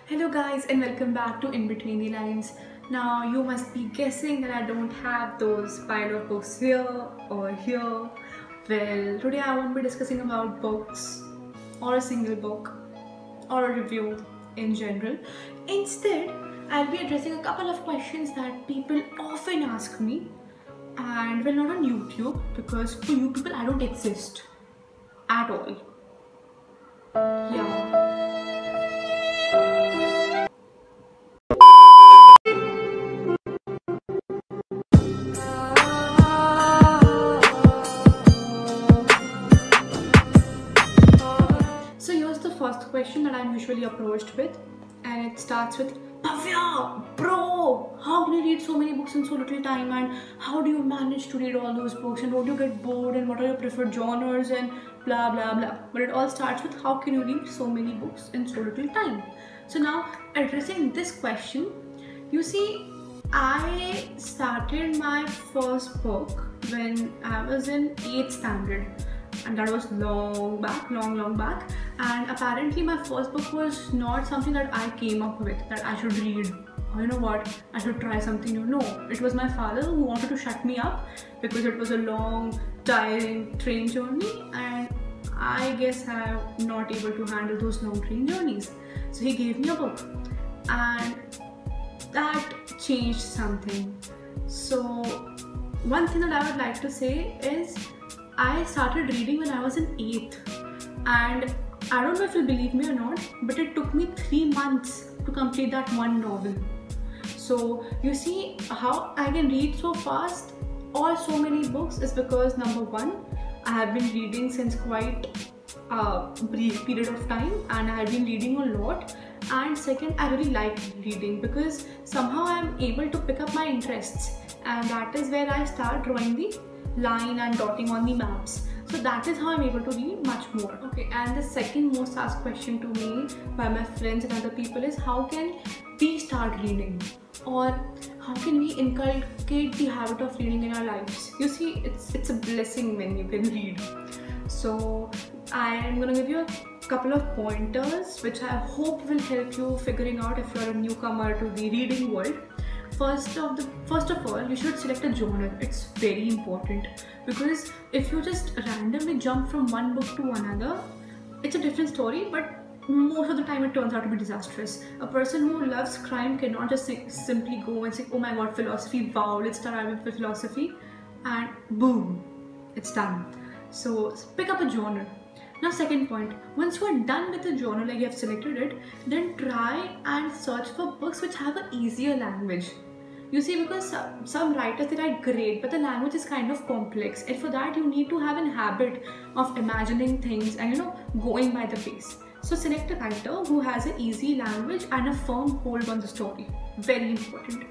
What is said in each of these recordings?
Hello guys and welcome back to In Between the Lines. Now you must be guessing that I don't have those pile of books here or here. Well, today I won't be discussing about books or a single book or a review in general. Instead, I'll be addressing a couple of questions that people often ask me, and well, not on YouTube, because for you people I don't exist at all. Yeah. So here's the first question that I'm usually approached with, and it starts with, Bhavya, bro, how can you read so many books in so little time, and how do you manage to read all those books, and don't you get bored, and what are your preferred genres, and blah blah blah. But it all starts with, how can you read so many books in so little time? So now, addressing this question, you see, I started my first book when I was in 8th standard, and that was long back. And apparently my first book was not something that I came up with, that I should read, or you know what, I should try something new. No, it was my father who wanted to shut me up because it was a long, tiring train journey, and I guess I'm not able to handle those long train journeys. So he gave me a book, and that changed something. So one thing that I would like to say is, I started reading when I was in 8th, and I don't know if you'll believe me or not, but it took me 3 months to complete that one novel. So you see, how I can read so fast or so many books is because, number one, I have been reading since quite a brief period of time, and I have been reading a lot. And second, I really like reading because somehow I am able to pick up my interests, and that is where I start drawing the line and dotting on the maps. So that is how I'm able to read much more. Okay, and the second most asked question to me by my friends and other people is, how can we start reading, or how can we inculcate the habit of reading in our lives? You see, it's a blessing when you can read. So I am gonna give you a couple of pointers which I hope will help you figuring out if you're a newcomer to the reading world. First of all, you should select a genre. It's very important, because if you just randomly jump from one book to another, it's a different story, but most of the time it turns out to be disastrous. A person who loves crime cannot just simply go and say, oh my god, philosophy, wow, let's start reading for philosophy, and boom, it's done. So pick up a genre. Now, second point, once you are done with the genre, like you have selected it, then try and search for books which have an easier language. You see, because some writers, they write great, but the language is kind of complex, and for that you need to have a habit of imagining things and, you know, going by the pace. So select a writer who has an easy language and a firm hold on the story. Very important.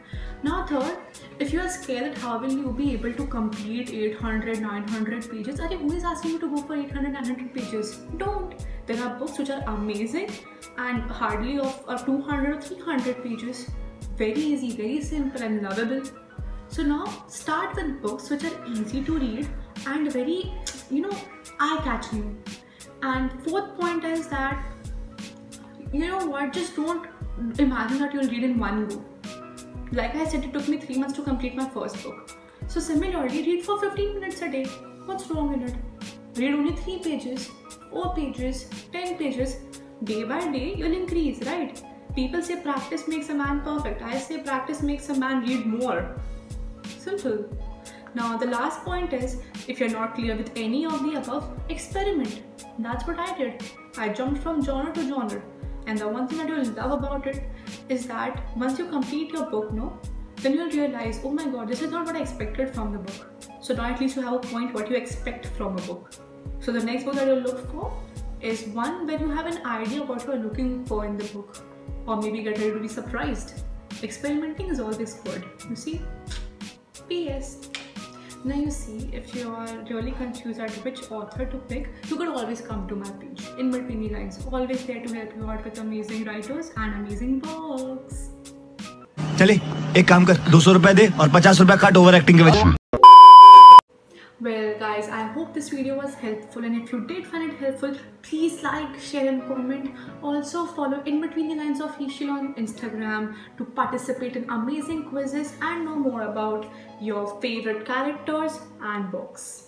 Now third, if you are scared that how will you be able to complete 800, 900 pages, who is asking you to go for 800, 900 pages? Don't. There are books which are amazing and hardly of 200 or 300 pages. Very easy, very simple and lovable. So now start with books which are easy to read and very, you know, eye-catching. And fourth point is that, you know what, just don't imagine that you'll read in one go. Like I said, it took me 3 months to complete my first book. So similarly, read for 15 minutes a day. What's wrong in it? Read only 3 pages, 4 pages, 10 pages. Day by day, you'll increase, right? People say practice makes a man perfect. I say practice makes a man read more. Simple. Now the last point is, if you're not clear with any of the above, experiment. That's what I did. I jumped from genre to genre. And the one thing that you'll love about it is that once you complete your book, then you'll realize, oh my god, this is not what I expected from the book. So now at least you have a point what you expect from a book. So the next book that you'll look for is one where you have an idea of what you're looking for in the book. Or maybe get ready to be surprised. Experimenting is always good, you see? P.S. Now you see, if you are really confused at which author to pick, you could always come to my page, In Between the Lines. Always there to help you out with amazing writers and amazing books. चले एक काम कर 200 रुपए दे और 50 रुपए काट over acting के वजह। Well, guys, I hope this video was helpful, and if you did find it helpful, please like, share and comment. Also follow In Between the Lines Official on Instagram to participate in amazing quizzes and know more about your favorite characters and books.